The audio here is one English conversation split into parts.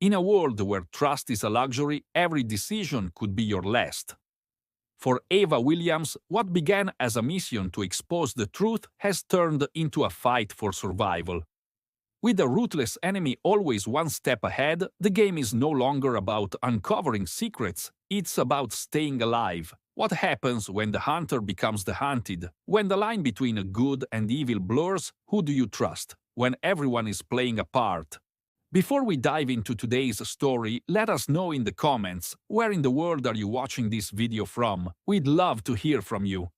In a world where trust is a luxury, every decision could be your last. For Ava Williams, what began as a mission to expose the truth has turned into a fight for survival. With a ruthless enemy always one step ahead, the game is no longer about uncovering secrets, it's about staying alive. What happens when the hunter becomes the hunted? When the line between good and evil blurs, who do you trust? When everyone is playing a part? Before we dive into today's story, let us know in the comments, where in the world are you watching this video from? We'd love to hear from you.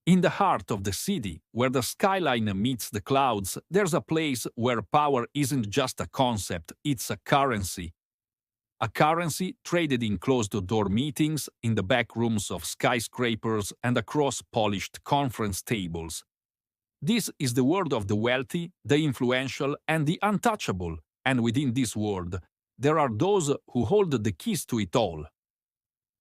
In the heart of the city, where the skyline meets the clouds, there's a place where power isn't just a concept, it's a currency. A currency traded in closed-door meetings, in the back rooms of skyscrapers, and across polished conference tables. This is the world of the wealthy, the influential, and the untouchable, and within this world, there are those who hold the keys to it all.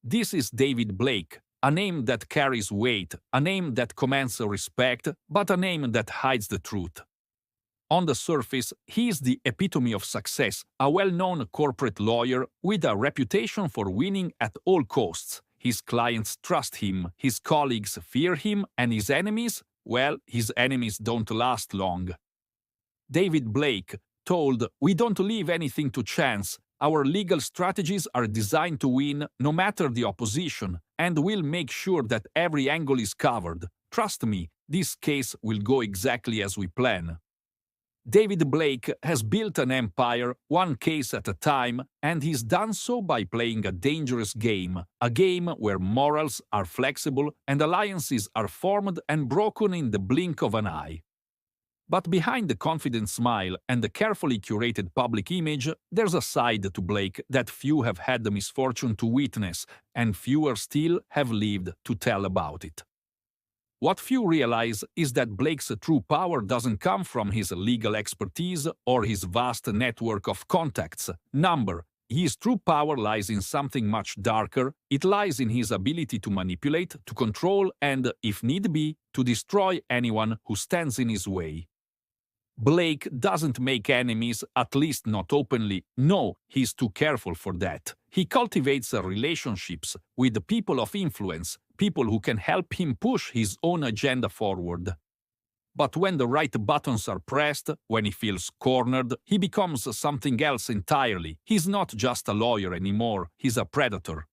This is David Blake, a name that carries weight, a name that commands respect, but a name that hides the truth. On the surface, he is the epitome of success, a well-known corporate lawyer with a reputation for winning at all costs. His clients trust him, his colleagues fear him, and his enemies, well, his enemies don't last long. David Blake told, "We don't leave anything to chance. Our legal strategies are designed to win no matter the opposition, and we'll make sure that every angle is covered. Trust me, this case will go exactly as we plan." David Blake has built an empire, one case at a time, and he's done so by playing a dangerous game, a game where morals are flexible and alliances are formed and broken in the blink of an eye. But behind the confident smile and the carefully curated public image, there's a side to Blake that few have had the misfortune to witness, and fewer still have lived to tell about it. What few realize is that Blake's true power doesn't come from his legal expertise or his vast network of contacts. His true power lies in something much darker. It lies in his ability to manipulate, to control, and, if need be, to destroy anyone who stands in his way. Blake doesn't make enemies, at least not openly. No, he's too careful for that. He cultivates relationships with people of influence, people who can help him push his own agenda forward. But when the right buttons are pressed, when he feels cornered, he becomes something else entirely. He's not just a lawyer anymore, he's a predator.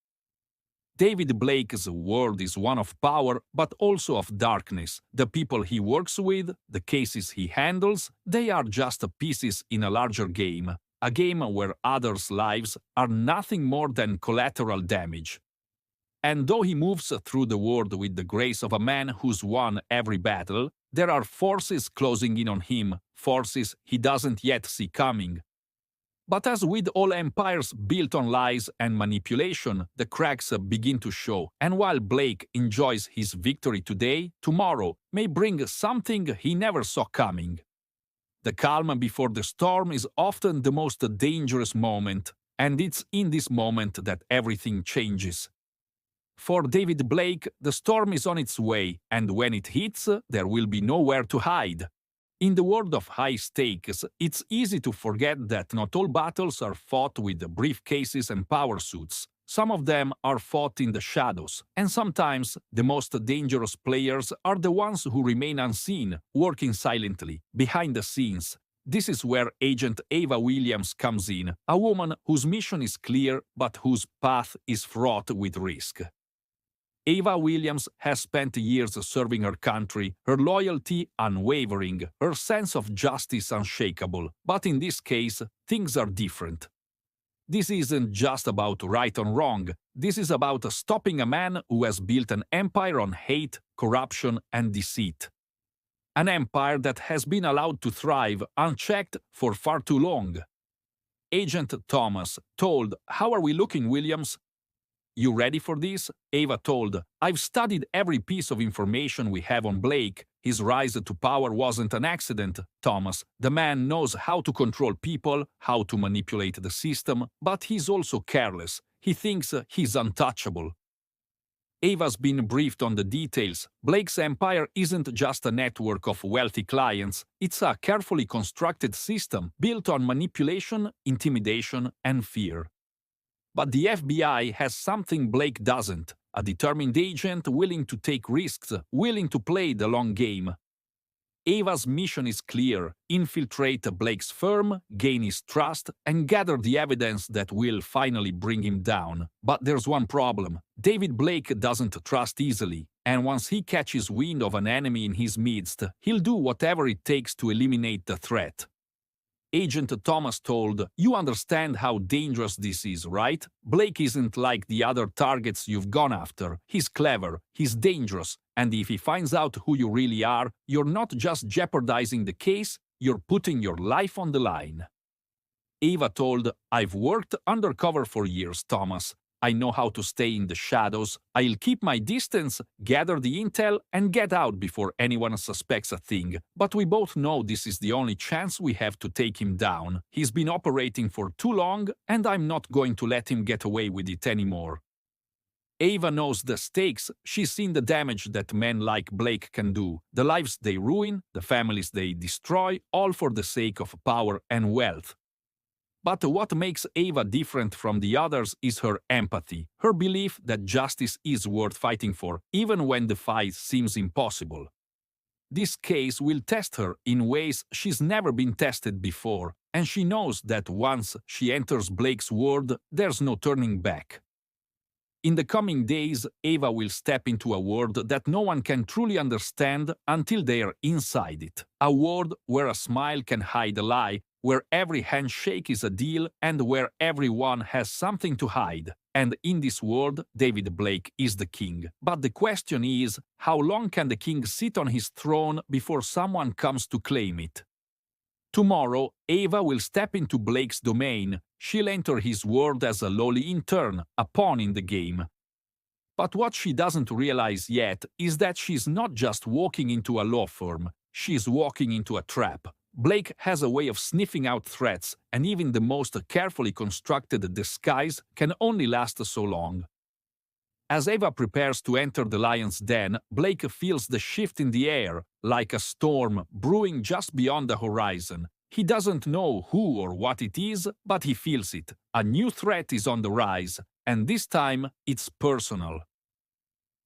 David Blake's world is one of power, but also of darkness. The people he works with, the cases he handles, they are just pieces in a larger game. A game where others' lives are nothing more than collateral damage. And though he moves through the world with the grace of a man who's won every battle, there are forces closing in on him, forces he doesn't yet see coming. But as with all empires built on lies and manipulation, the cracks begin to show, and while Blake enjoys his victory today, tomorrow may bring something he never saw coming. The calm before the storm is often the most dangerous moment, and it's in this moment that everything changes. For David Blake, the storm is on its way, and when it hits, there will be nowhere to hide. In the world of high stakes, it's easy to forget that not all battles are fought with briefcases and power suits. Some of them are fought in the shadows, and sometimes the most dangerous players are the ones who remain unseen, working silently, behind the scenes. This is where Agent Ava Williams comes in, a woman whose mission is clear but whose path is fraught with risk. Ava Williams has spent years serving her country, her loyalty unwavering, her sense of justice unshakable. But in this case, things are different. This isn't just about right or wrong. This is about stopping a man who has built an empire on hate, corruption, and deceit. An empire that has been allowed to thrive unchecked for far too long. Agent Thomas told, "How are we looking, Williams?" "You ready for this?" Ava told. "I've studied every piece of information we have on Blake. His rise to power wasn't an accident, Thomas. The man knows how to control people, how to manipulate the system, but he's also careless. He thinks he's untouchable." Ava's been briefed on the details. Blake's empire isn't just a network of wealthy clients, it's a carefully constructed system built on manipulation, intimidation, and fear. But the FBI has something Blake doesn't: a determined agent willing to take risks, willing to play the long game. Ava's mission is clear: infiltrate Blake's firm, gain his trust, and gather the evidence that will finally bring him down. But there's one problem. David Blake doesn't trust easily, and once he catches wind of an enemy in his midst, he'll do whatever it takes to eliminate the threat. Agent Thomas told, "You understand how dangerous this is, right? Blake isn't like the other targets you've gone after. He's clever, he's dangerous, and if he finds out who you really are, you're not just jeopardizing the case, you're putting your life on the line." Ava told, "I've worked undercover for years, Thomas. I know how to stay in the shadows. I'll keep my distance, gather the intel, and get out before anyone suspects a thing. But we both know this is the only chance we have to take him down. He's been operating for too long, and I'm not going to let him get away with it anymore." Ava knows the stakes. She's seen the damage that men like Blake can do, the lives they ruin, the families they destroy, all for the sake of power and wealth. But what makes Ava different from the others is her empathy, her belief that justice is worth fighting for, even when the fight seems impossible. This case will test her in ways she's never been tested before, and she knows that once she enters Blake's world, there's no turning back. In the coming days, Ava will step into a world that no one can truly understand until they're inside it. A world where a smile can hide a lie, where every handshake is a deal, and where everyone has something to hide. And in this world, David Blake is the king. But the question is, how long can the king sit on his throne before someone comes to claim it? Tomorrow, Ava will step into Blake's domain. She'll enter his world as a lowly intern, a pawn in the game. But what she doesn't realize yet is that she's not just walking into a law firm, she's walking into a trap. Blake has a way of sniffing out threats, and even the most carefully constructed disguise can only last so long. As Ava prepares to enter the lion's den, Blake feels the shift in the air, like a storm brewing just beyond the horizon. He doesn't know who or what it is, but he feels it. A new threat is on the rise, and this time it's personal.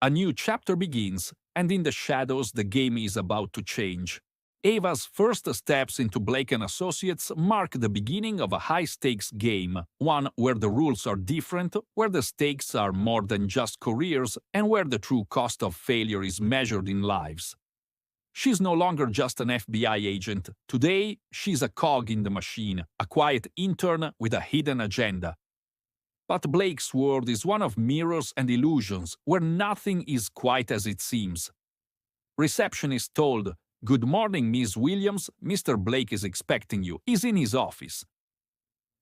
A new chapter begins, and in the shadows the game is about to change. Ava's first steps into Blake & Associates mark the beginning of a high-stakes game, one where the rules are different, where the stakes are more than just careers, and where the true cost of failure is measured in lives. She's no longer just an FBI agent. Today, she's a cog in the machine, a quiet intern with a hidden agenda. But Blake's world is one of mirrors and illusions, where nothing is quite as it seems. Receptionist told, "Good morning, Miss Williams. Mr. Blake is expecting you. He's in his office."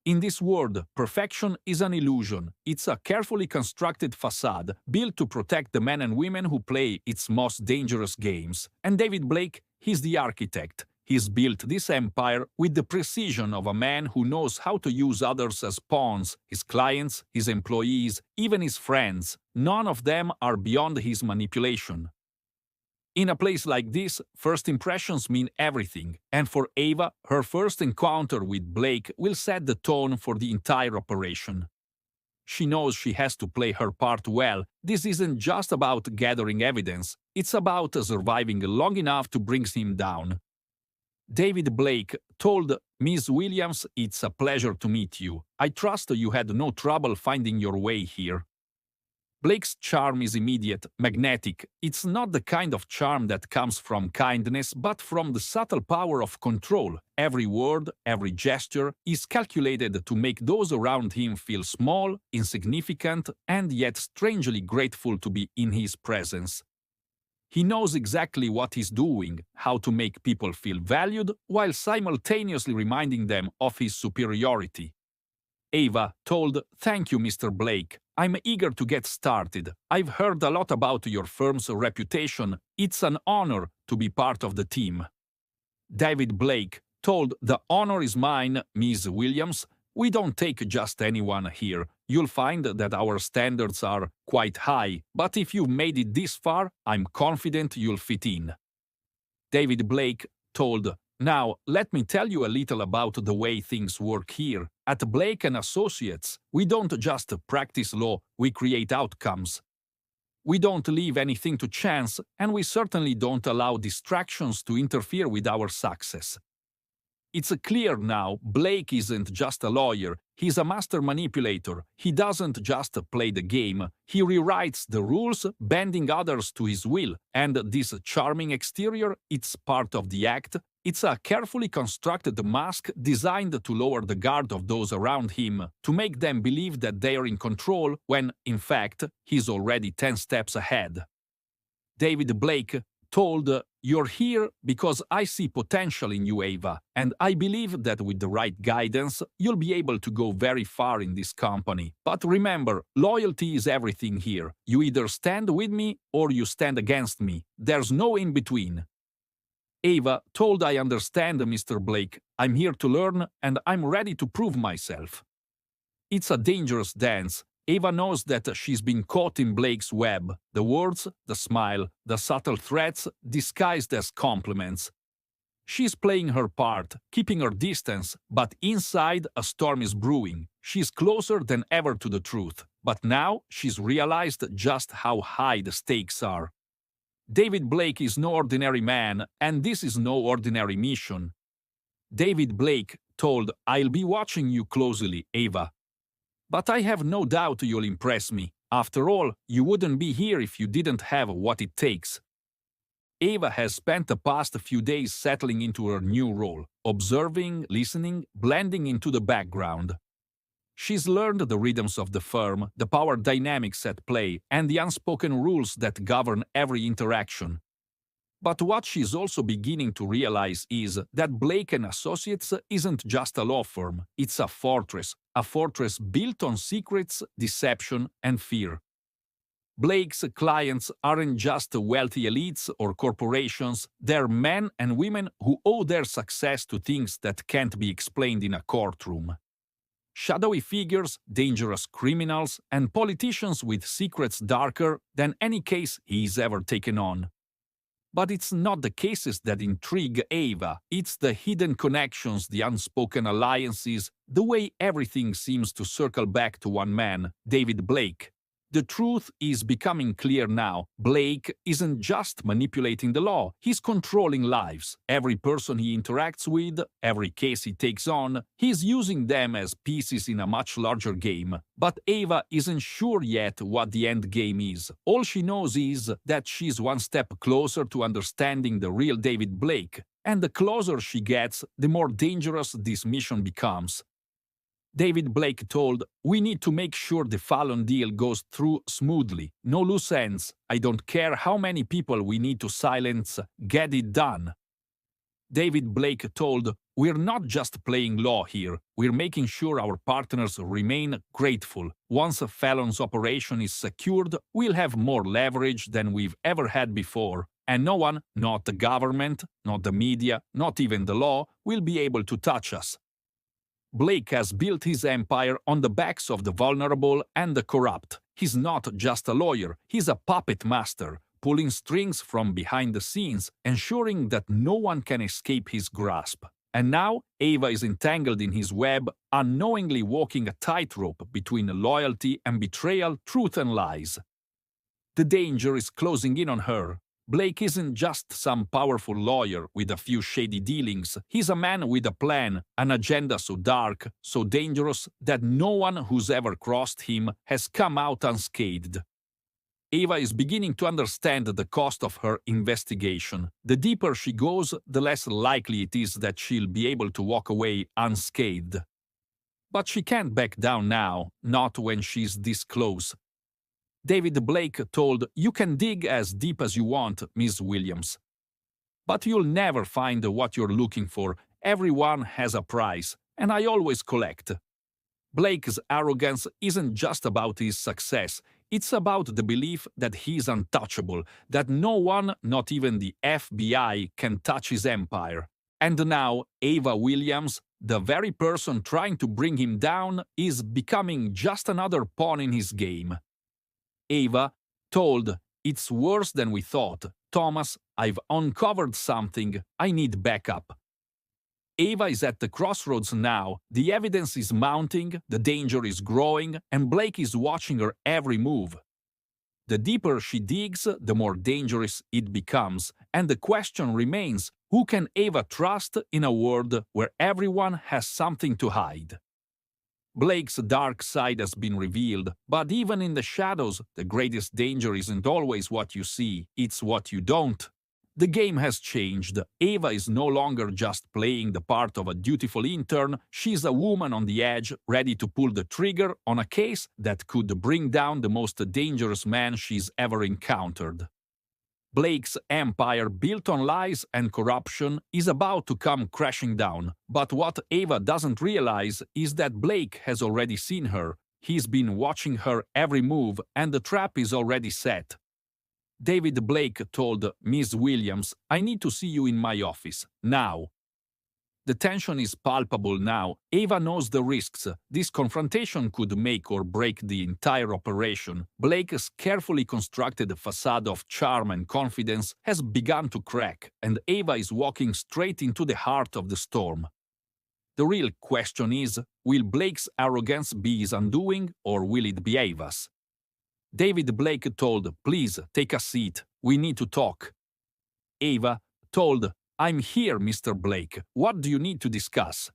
In this world, perfection is an illusion. It's a carefully constructed facade built to protect the men and women who play its most dangerous games. And David Blake, he's the architect. He's built this empire with the precision of a man who knows how to use others as pawns, his clients, his employees, even his friends. None of them are beyond his manipulation. In a place like this, first impressions mean everything, and for Ava, her first encounter with Blake will set the tone for the entire operation. She knows she has to play her part well. This isn't just about gathering evidence, it's about surviving long enough to bring him down. David Blake told Ms. Williams, "It's a pleasure to meet you. I trust you had no trouble finding your way here." Blake's charm is immediate, magnetic. It's not the kind of charm that comes from kindness, but from the subtle power of control. Every word, every gesture is calculated to make those around him feel small, insignificant, and yet strangely grateful to be in his presence. He knows exactly what he's doing, how to make people feel valued, while simultaneously reminding them of his superiority. Ava told, "Thank you, Mr. Blake. I'm eager to get started. I've heard a lot about your firm's reputation. It's an honor to be part of the team." David Blake told, "The honor is mine, Ms. Williams. We don't take just anyone here. You'll find that our standards are quite high, but if you've made it this far, I'm confident you'll fit in." David Blake told, "Now, let me tell you a little about the way things work here. At Blake & Associates, we don't just practice law, we create outcomes. We don't leave anything to chance, and we certainly don't allow distractions to interfere with our success." It's clear now, Blake isn't just a lawyer, he's a master manipulator. He doesn't just play the game, he rewrites the rules, bending others to his will. And this charming exterior, it's part of the act. It's a carefully constructed mask designed to lower the guard of those around him, to make them believe that they are in control when, in fact, he's already 10 steps ahead. David Blake told, "You're here because I see potential in you, Ava, and I believe that with the right guidance, you'll be able to go very far in this company. But remember, loyalty is everything here. You either stand with me or you stand against me. There's no in between." Ava told, "I understand, Mr. Blake. I'm here to learn, and I'm ready to prove myself." It's a dangerous dance. Ava knows that she's been caught in Blake's web. The words, the smile, the subtle threats disguised as compliments. She's playing her part, keeping her distance, but inside a storm is brewing. She's closer than ever to the truth. But now she's realized just how high the stakes are. David Blake is no ordinary man, and this is no ordinary mission. David Blake told, "I'll be watching you closely, Ava. But I have no doubt you'll impress me. After all, you wouldn't be here if you didn't have what it takes." Ava has spent the past few days settling into her new role, observing, listening, blending into the background. She's learned the rhythms of the firm, the power dynamics at play, and the unspoken rules that govern every interaction. But what she's also beginning to realize is that Blake & Associates isn't just a law firm, it's a fortress built on secrets, deception, and fear. Blake's clients aren't just wealthy elites or corporations, they're men and women who owe their success to things that can't be explained in a courtroom. Shadowy figures, dangerous criminals, and politicians with secrets darker than any case he's ever taken on. But it's not the cases that intrigue Ava, it's the hidden connections, the unspoken alliances, the way everything seems to circle back to one man, David Blake. The truth is becoming clear now. Blake isn't just manipulating the law, he's controlling lives. Every person he interacts with, every case he takes on, he's using them as pieces in a much larger game. But Ava isn't sure yet what the end game is. All she knows is that she's one step closer to understanding the real David Blake. And the closer she gets, the more dangerous this mission becomes. David Blake told, "We need to make sure the Fallon deal goes through smoothly. No loose ends. I don't care how many people we need to silence. Get it done." David Blake told, "We're not just playing law here. We're making sure our partners remain grateful. Once a Fallon's operation is secured, we'll have more leverage than we've ever had before. And no one, not the government, not the media, not even the law, will be able to touch us." Blake has built his empire on the backs of the vulnerable and the corrupt. He's not just a lawyer, he's a puppet master, pulling strings from behind the scenes, ensuring that no one can escape his grasp. And now, Ava is entangled in his web, unknowingly walking a tightrope between loyalty and betrayal, truth and lies. The danger is closing in on her. Blake isn't just some powerful lawyer with a few shady dealings. He's a man with a plan, an agenda so dark, so dangerous, that no one who's ever crossed him has come out unscathed. Ava is beginning to understand the cost of her investigation. The deeper she goes, the less likely it is that she'll be able to walk away unscathed. But she can't back down now, not when she's this close. David Blake told, "You can dig as deep as you want, Miss Williams. But you'll never find what you're looking for. Everyone has a price, and I always collect." Blake's arrogance isn't just about his success, it's about the belief that he's untouchable, that no one, not even the FBI, can touch his empire. And now Ava Williams, the very person trying to bring him down, is becoming just another pawn in his game. Ava told, "It's worse than we thought. Thomas, I've uncovered something. I need backup." Ava is at the crossroads now. The evidence is mounting, the danger is growing, and Blake is watching her every move. The deeper she digs, the more dangerous it becomes, and the question remains, who can Ava trust in a world where everyone has something to hide? Blake's dark side has been revealed, but even in the shadows, the greatest danger isn't always what you see, it's what you don't. The game has changed. Ava is no longer just playing the part of a dutiful intern, she's a woman on the edge, ready to pull the trigger on a case that could bring down the most dangerous man she's ever encountered. Blake's empire, built on lies and corruption, is about to come crashing down, but what Ava doesn't realize is that Blake has already seen her. He's been watching her every move, and the trap is already set. David Blake told Ms. Williams, "I need to see you in my office, now." The tension is palpable now. Ava knows the risks. This confrontation could make or break the entire operation. Blake's carefully constructed facade of charm and confidence has begun to crack, and Ava is walking straight into the heart of the storm. The real question is, will Blake's arrogance be his undoing, or will it be Ava's? David Blake told, "Please, take a seat. We need to talk." Ava told, "I'm here, Mr. Blake. What do you need to discuss?"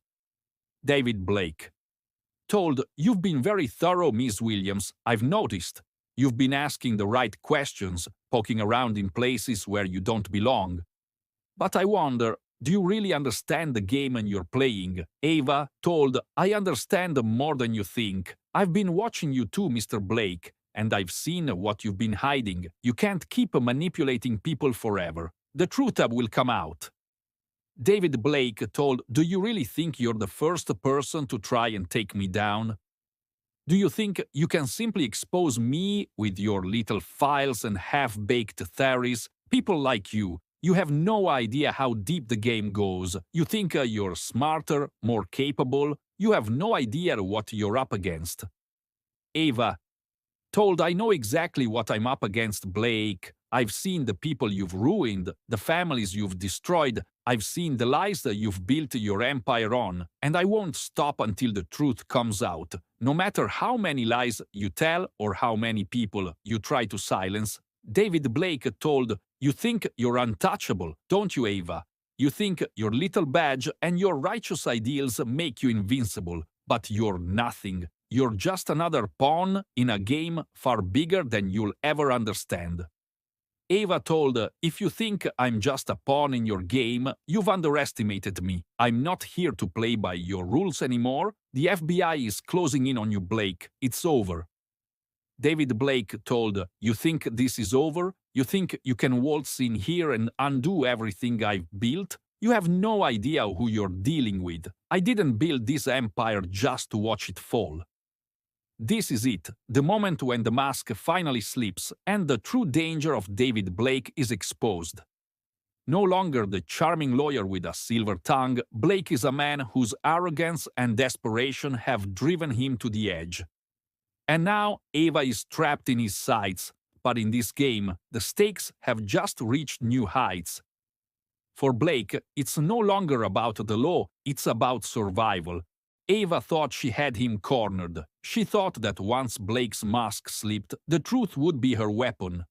David Blake told, "You've been very thorough, Miss Williams. I've noticed. You've been asking the right questions, poking around in places where you don't belong. But I wonder, do you really understand the game you're playing?" Ava told, "I understand more than you think. I've been watching you too, Mr. Blake. And I've seen what you've been hiding. You can't keep manipulating people forever. The truth will come out." David Blake told, "Do you really think you're the first person to try and take me down? Do you think you can simply expose me with your little files and half-baked theories? People like you have no idea how deep the game goes. You think you're smarter, more capable. You have no idea what you're up against." Ava told, "I know exactly what I'm up against, Blake. I've seen the people you've ruined, the families you've destroyed. I've seen the lies that you've built your empire on, and I won't stop until the truth comes out. No matter how many lies you tell or how many people you try to silence." David Blake told, "You think you're untouchable, don't you, Ava? You think your little badge and your righteous ideals make you invincible, but you're nothing. You're just another pawn in a game far bigger than you'll ever understand." Ava told, "If you think I'm just a pawn in your game, you've underestimated me. I'm not here to play by your rules anymore. The FBI is closing in on you, Blake. It's over." David Blake told, "You think this is over? You think you can waltz in here and undo everything I've built? You have no idea who you're dealing with. I didn't build this empire just to watch it fall." This is it, the moment when the mask finally slips and the true danger of David Blake is exposed. No longer the charming lawyer with a silver tongue, Blake is a man whose arrogance and desperation have driven him to the edge. And now Ava is trapped in his sights, but in this game, the stakes have just reached new heights. For Blake, it's no longer about the law, it's about survival. Ava thought she had him cornered. She thought that once Blake's mask slipped, the truth would be her weapon.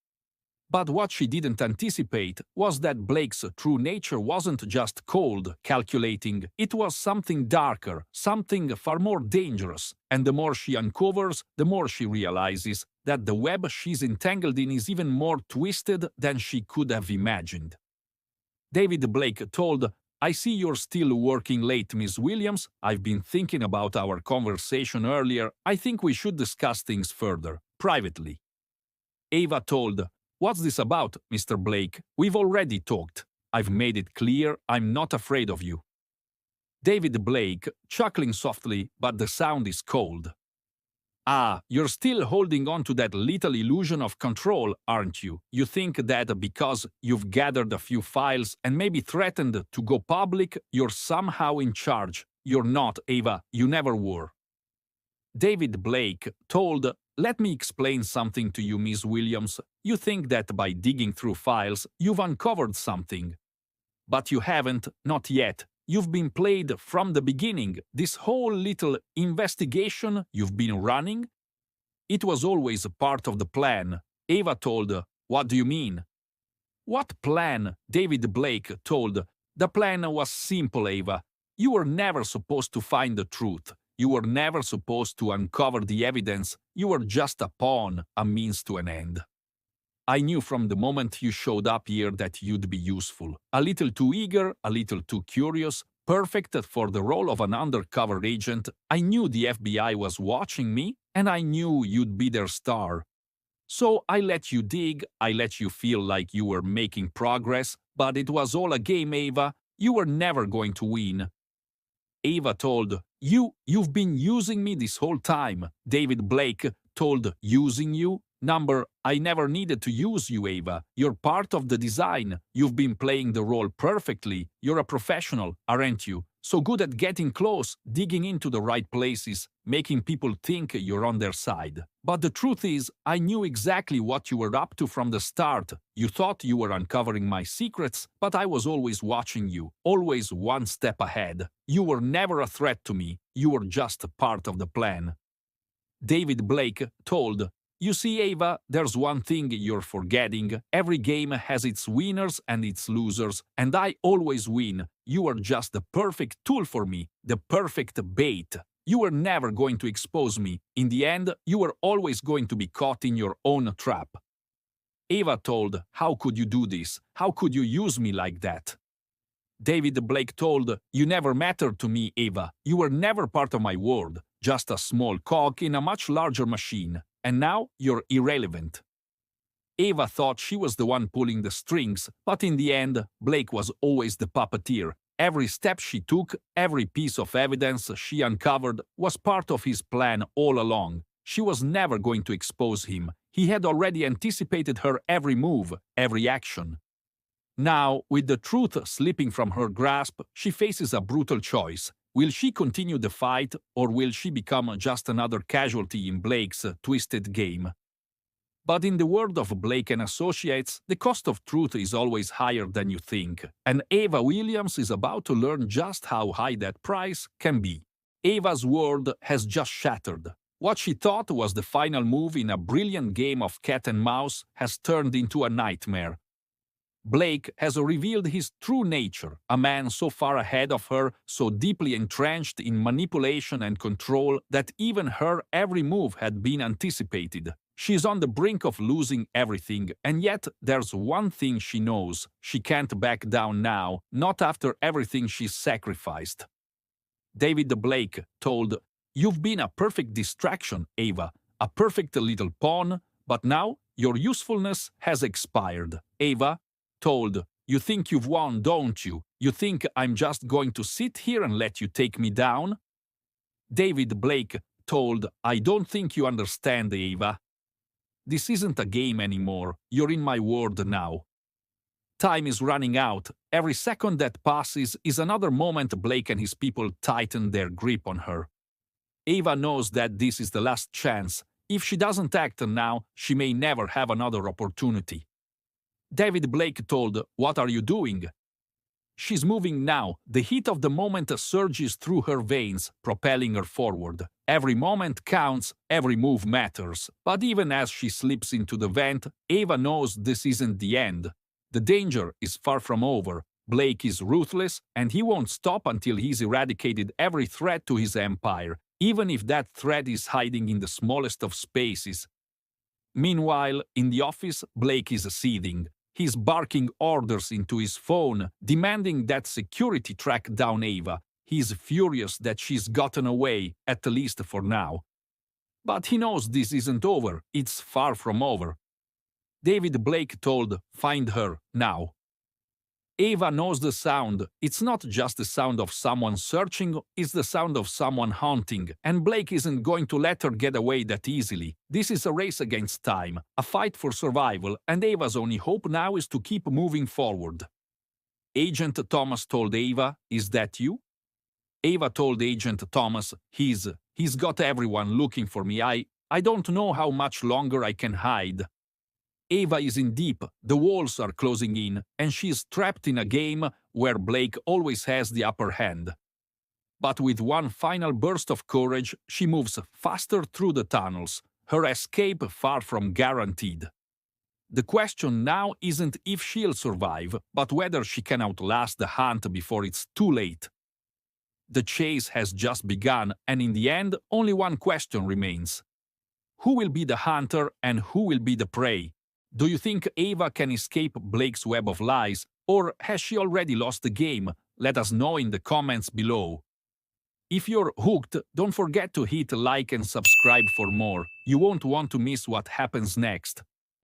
But what she didn't anticipate was that Blake's true nature wasn't just cold, calculating. It was something darker, something far more dangerous. And the more she uncovers, the more she realizes that the web she's entangled in is even more twisted than she could have imagined. David Blake told, "I see you're still working late, Miss Williams. I've been thinking about our conversation earlier. I think we should discuss things further, privately." Ava told, "What's this about, Mr. Blake? We've already talked. I've made it clear I'm not afraid of you." David Blake, chuckling softly, but the sound is cold. Ah, you're still holding on to that little illusion of control, aren't you? You think that because you've gathered a few files and maybe threatened to go public, you're somehow in charge. You're not, Ava. You never were. David Blake told, "Let me explain something to you, Miss Williams. You think that by digging through files, you've uncovered something. But you haven't, not yet. You've been played from the beginning. This whole little investigation you've been running, it was always a part of the plan." Ava told, "What do you mean?" "What plan?" David Blake told. "The plan was simple, Ava. You were never supposed to find the truth. You were never supposed to uncover the evidence. You were just a pawn, a means to an end. I knew from the moment you showed up here that you'd be useful. A little too eager, a little too curious, perfect for the role of an undercover agent. I knew the FBI was watching me, and I knew you'd be their star. So I let you dig, I let you feel like you were making progress, but it was all a game, Ava. You were never going to win." Ava told, You've been using me this whole time." David Blake told, "Using you? Number, I never needed to use you, Ava. You're part of the design. You've been playing the role perfectly. You're a professional, aren't you? So good at getting close, digging into the right places, making people think you're on their side. But the truth is, I knew exactly what you were up to from the start. You thought you were uncovering my secrets, but I was always watching you, always one step ahead. You were never a threat to me. You were just a part of the plan." David Blake told, "You see, Ava, there's one thing you're forgetting. Every game has its winners and its losers, and I always win. You are just the perfect tool for me, the perfect bait. You were never going to expose me. In the end, you were always going to be caught in your own trap." Ava told, "How could you do this? How could you use me like that?" David Blake told, "You never mattered to me, Ava. You were never part of my world, just a small cog in a much larger machine. And now you're irrelevant." Ava thought she was the one pulling the strings, but in the end, Blake was always the puppeteer. Every step she took, every piece of evidence she uncovered was part of his plan all along. She was never going to expose him. He had already anticipated her every move, every action. Now, with the truth slipping from her grasp, she faces a brutal choice. Will she continue the fight, or will she become just another casualty in Blake's twisted game? But in the world of Blake and Associates, the cost of truth is always higher than you think, and Ava Williams is about to learn just how high that price can be. Ava's world has just shattered. What she thought was the final move in a brilliant game of cat and mouse has turned into a nightmare. Blake has revealed his true nature, a man so far ahead of her, so deeply entrenched in manipulation and control that even her every move had been anticipated. She's on the brink of losing everything, and yet there's one thing she knows: she can't back down now, not after everything she's sacrificed. David Blake told, "You've been a perfect distraction, Ava, a perfect little pawn, but now your usefulness has expired." Ava told, "You think you've won, don't you? You think I'm just going to sit here and let you take me down?" David Blake told, "I don't think you understand, Ava. This isn't a game anymore. You're in my world now. Time is running out. Every second that passes is another moment Blake and his people tighten their grip on her. Ava knows that this is the last chance. If she doesn't act now, she may never have another opportunity." David Blake told, "What are you doing?" She's moving now. The heat of the moment surges through her veins, propelling her forward. Every moment counts, every move matters. But even as she slips into the vent, Ava knows this isn't the end. The danger is far from over. Blake is ruthless, and he won't stop until he's eradicated every threat to his empire, even if that threat is hiding in the smallest of spaces. Meanwhile, in the office, Blake is seething. He's barking orders into his phone, demanding that security track down Ava. He's furious that she's gotten away, at least for now. But he knows this isn't over. It's far from over. David Blake told, "Find her, now." Ava knows the sound. It's not just the sound of someone searching, it's the sound of someone hunting, and Blake isn't going to let her get away that easily. This is a race against time, a fight for survival, and Ava's only hope now is to keep moving forward. Agent Thomas told Ava, "Is that you?" Ava told Agent Thomas, He's got everyone looking for me. I don't know how much longer I can hide." Ava is in deep, the walls are closing in, and she's trapped in a game where Blake always has the upper hand. But with one final burst of courage, she moves faster through the tunnels, her escape far from guaranteed. The question now isn't if she'll survive, but whether she can outlast the hunt before it's too late. The chase has just begun, and in the end, only one question remains. Who will be the hunter and who will be the prey? Do you think Ava can escape Blake's web of lies, or has she already lost the game? Let us know in the comments below. If you're hooked, don't forget to hit like and subscribe for more. You won't want to miss what happens next.